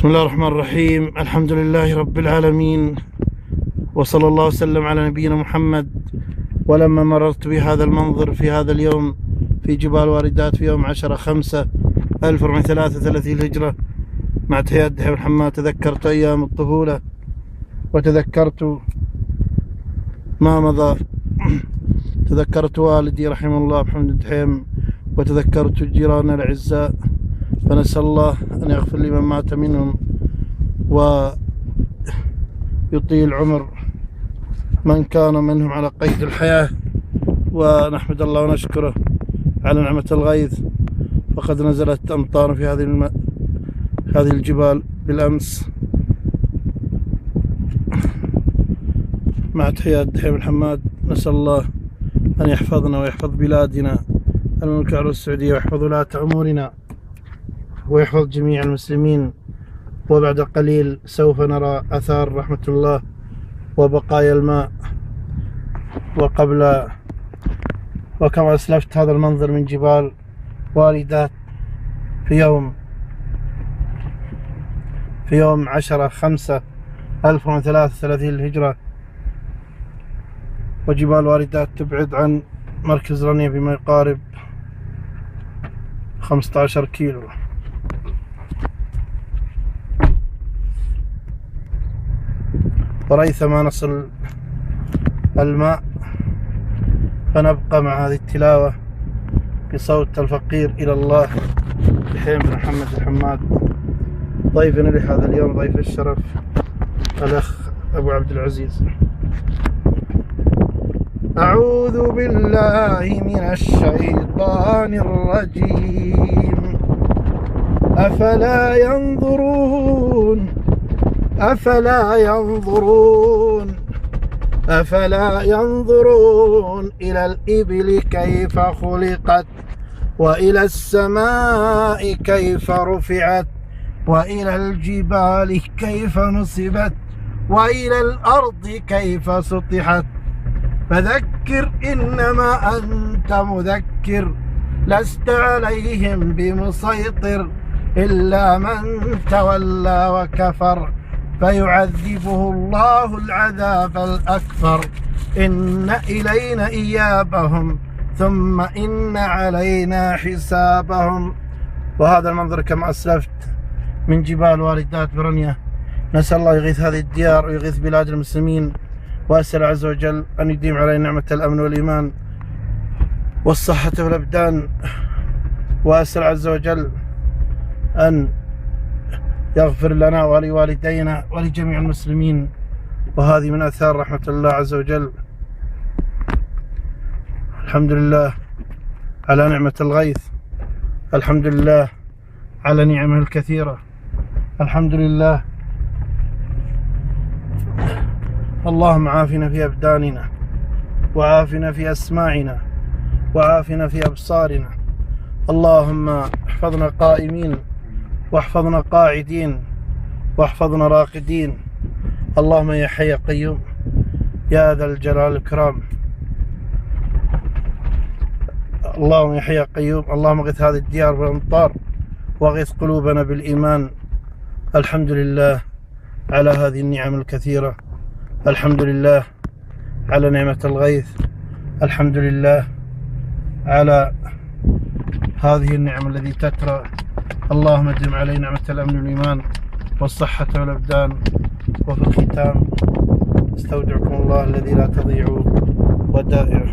بسم الله الرحمن الرحيم. الحمد لله رب العالمين، وصلى الله وسلم على نبينا محمد. ولما مررت بهذا المنظر في هذا اليوم في جبال واردات في يوم 10/5/1433 الهجرة مع تحيات دحيم الحماد، تذكرت أيام الطفولة وتذكرت ما مضى. تذكرت والدي رحمه الله محمد دحيم، وتذكرت جيراننا الأعزاء، فنسأل الله أن يغفر لمن مات منهم ويطيل عمر من كان منهم على قيد الحياة. ونحمد الله ونشكره على نعمة الغيث، فقد نزلت أمطار في هذه الجبال بالأمس. مع تحيات دحيم الحماد، نسأل الله أن يحفظنا ويحفظ بلادنا المملكة العربية السعودية، ويحفظ ولاة أمورنا، ويحفظ جميع المسلمين. وبعد قليل سوف نرى أثار رحمة الله وبقايا الماء. وكما أسلفت هذا المنظر من جبال واردات في يوم 10/5/1433 الهجرة، وجبال واردات تبعد عن مركز برنيه بما يقارب 15 كيلو. وريثما نصل الماء فنبقى مع هذه التلاوة بصوت الفقير إلى الله دحيم بن محمد الحماد، ضيفنا لهذا اليوم، ضيف الشرف الأخ أبو عبد العزيز. أعوذ بالله من الشيطان الرجيم. أفلا ينظرون إلى الإبل كيف خلقت، وإلى السماء كيف رفعت، وإلى الجبال كيف نصبت، وإلى الأرض كيف سطحت. فذكر إنما أنت مذكر، لست عليهم بمسيطر، إلا من تولى وكفر فيعذبه الله العذاب الأكبر. إن إلينا إيابهم ثم إن علينا حسابهم. وهذا المنظر كما أسلفت من جبال واردات برنيه. نسأل الله يغيث هذه الديار ويغيث بلاد المسلمين، وأسأل عز وجل أن يديم علينا نعمة الأمن والإيمان والصحة والأبدان، وأسأل عز وجل أن يغفر لنا ولوالدينا ولجميع المسلمين. وهذه من آثار رحمة الله عز وجل. الحمد لله على نعمة الغيث، الحمد لله على نعمه الكثيرة، الحمد لله. اللهم عافنا في أبداننا، وعافنا في أسماعنا، وعافنا في أبصارنا. اللهم احفظنا قائمين، واحفظنا قاعدين، واحفظنا راقدين. اللهم يا حي قيوم يا ذا الجلال والإكرام. اللهم يا حي قيوم. اللهم اغث هذه الديار بالأمطار، واغث قلوبنا بالإيمان. الحمد لله على هذه النعم الكثيرة، الحمد لله على نعمة الغيث، الحمد لله على هذه النعم التي تترى. اللهم ادم علينا نعمة الأمن والإيمان والصحة والأبدان. وفي الختام استودعكم الله الذي لا تضيع ودائعه.